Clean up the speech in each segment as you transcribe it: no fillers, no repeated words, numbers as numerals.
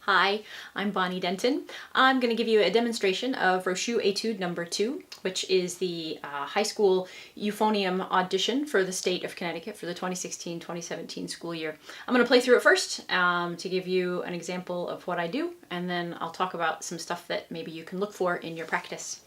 Hi, I'm Bonnie Denton. I'm going to give you a demonstration of Rochut Etude number 2, which is the high school euphonium audition for the state of Connecticut for the 2016-2017 school year. I'm going to play through it first to give you an example of what I do, and then I'll talk about some stuff that maybe you can look for in your practice.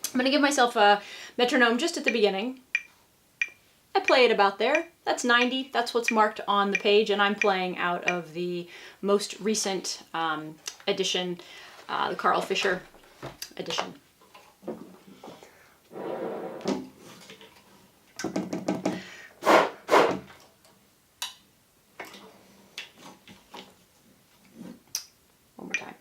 I'm going to give myself a metronome just at the beginning. I play it about there. That's 90. That's what's marked on the page, and I'm playing out of the most recent edition, the Carl Fisher edition. One more time.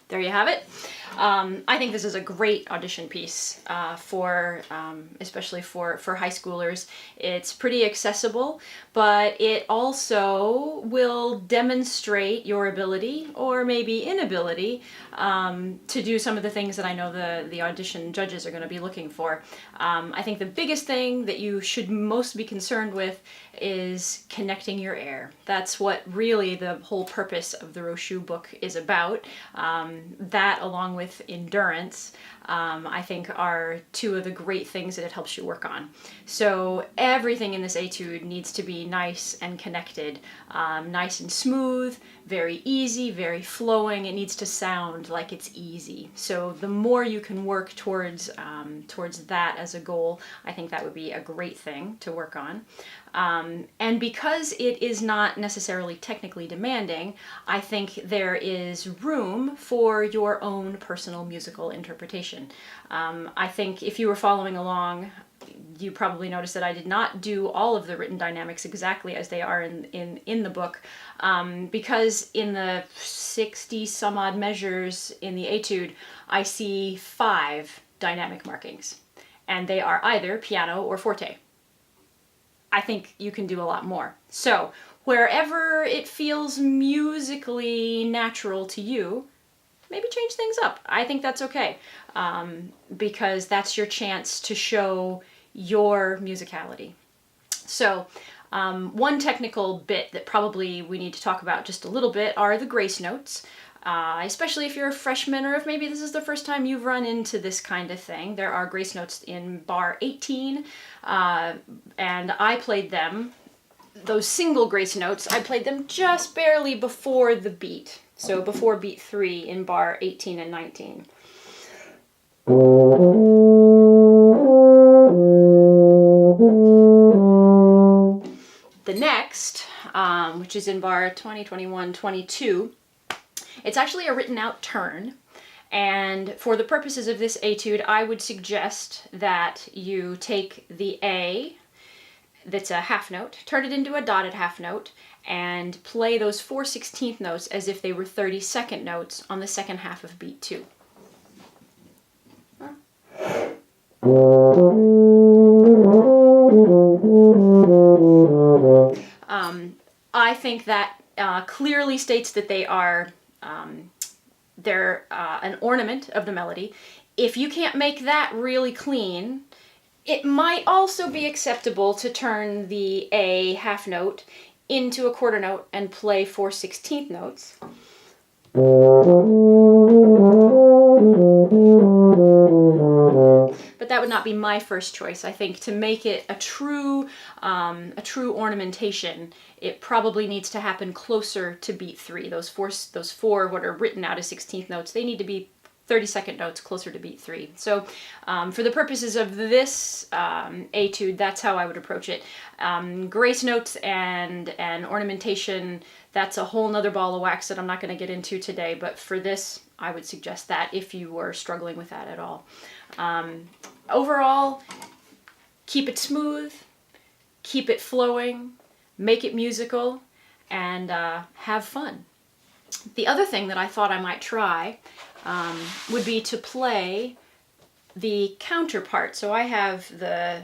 There you have it. I think this is a great audition piece for, especially for high schoolers. It's pretty accessible, but it also will demonstrate your ability, or maybe inability, to do some of the things that I know the audition judges are going to be looking for. I think the biggest thing that you should most be concerned with is connecting your air. That's what really the whole purpose of the Rochut book is about. That, along with endurance, I think are two of the great things that it helps you work on. So everything in this etude needs to be nice and connected, nice and smooth, very easy, very flowing. It needs to sound like it's easy. So the more you can work towards that as a goal, I think that would be a great thing to work on. And because it is not necessarily technically demanding, I think there is room for your own personal musical interpretation. I think if you were following along, you probably noticed that I did not do all of the written dynamics exactly as they are in the book, because in the 60 some odd measures in the etude, I see 5 dynamic markings, and they are either piano or forte. I think you can do a lot more. So wherever it feels musically natural to you, maybe change things up. I think that's okay, because that's your chance to show your musicality. So one technical bit that probably we need to talk about just a little bit are the grace notes. Especially if you're a freshman, or if maybe this is the first time you've run into this kind of thing. There are grace notes in bar 18, and I played them those single grace notes, I played them just barely before the beat. So before beat 3 in bar 18 and 19. The next, which is in bar 20, 21, 22, it's actually a written out turn. And for the purposes of this etude, I would suggest that you take the A, that's a half note, turn it into a dotted half note, and play those 4/16 notes as if they were 32nd notes on the second half of beat 2. I think that clearly states that they are they're an ornament of the melody. If you can't make that really clean, it might also be acceptable to turn the A half note into a quarter note and play 4/16 notes. But that would not be my first choice. I think to make it a true ornamentation, it probably needs to happen closer to beat 3. Those four what are written out as 16th notes, they need to be 32nd notes closer to beat 3. So for the purposes of this etude, that's how I would approach it. Grace notes and ornamentation, that's a whole nother ball of wax that I'm not going to get into today, but for this, I would suggest that if you were struggling with that at all. Overall, keep it smooth, keep it flowing, make it musical, and have fun. The other thing that I thought I might try would be to play the counterpart. So I have the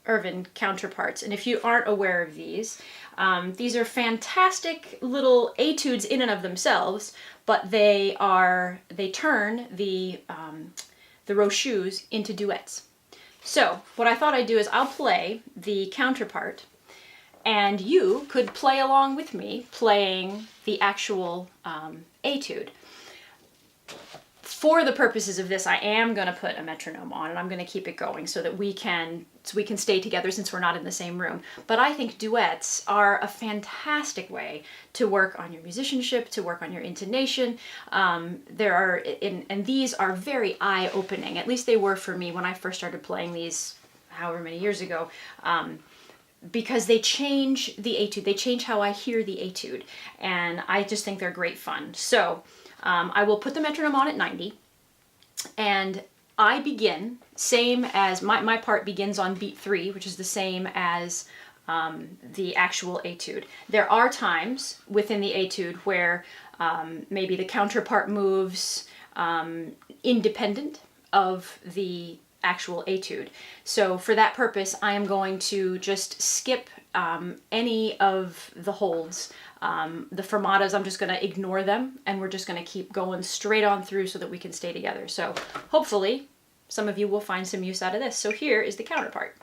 Irvin counterparts, and if you aren't aware of these are fantastic little etudes in and of themselves, but they turn the Rochuts into duets. So what I thought I'd do is I'll play the counterpart, and you could play along with me playing the actual etude. For the purposes of this, I am going to put a metronome on, and I'm going to keep it going so that we can stay together since we're not in the same room. But I think duets are a fantastic way to work on your musicianship, to work on your intonation. And these are very eye-opening. At least they were for me when I first started playing these, however many years ago. Because they change the etude, they change how I hear the etude, and I just think they're great fun. So I will put the metronome on at 90, and I begin, same as, my part begins on beat 3, which is the same as the actual etude. There are times within the etude where maybe the counterpart moves independent of the actual etude. So for that purpose, I am going to just skip any of the holds. The fermatas, I'm just going to ignore them, and we're just going to keep going straight on through so that we can stay together. So hopefully some of you will find some use out of this. So here is the counterpart.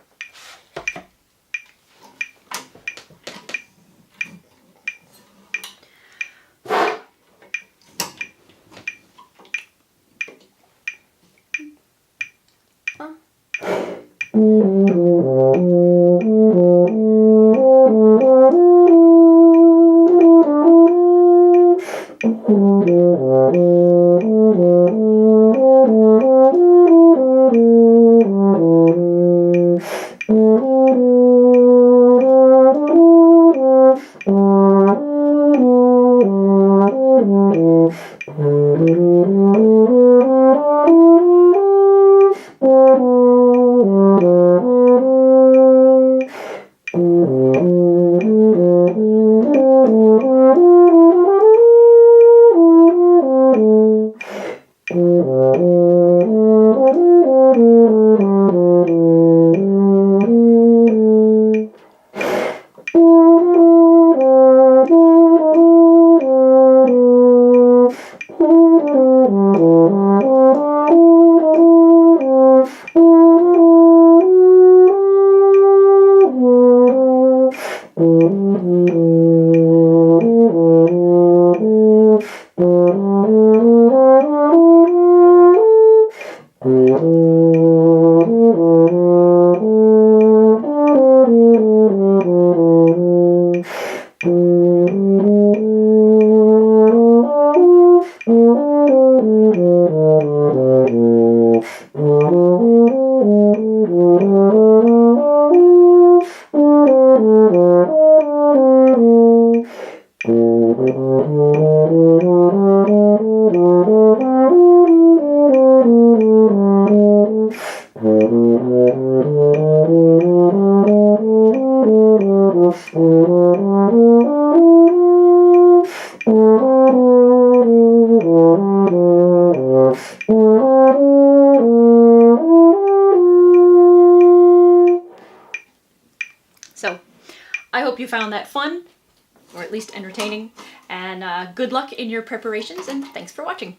So, I hope you found that fun, or at least entertaining, and good luck in your preparations, and thanks for watching.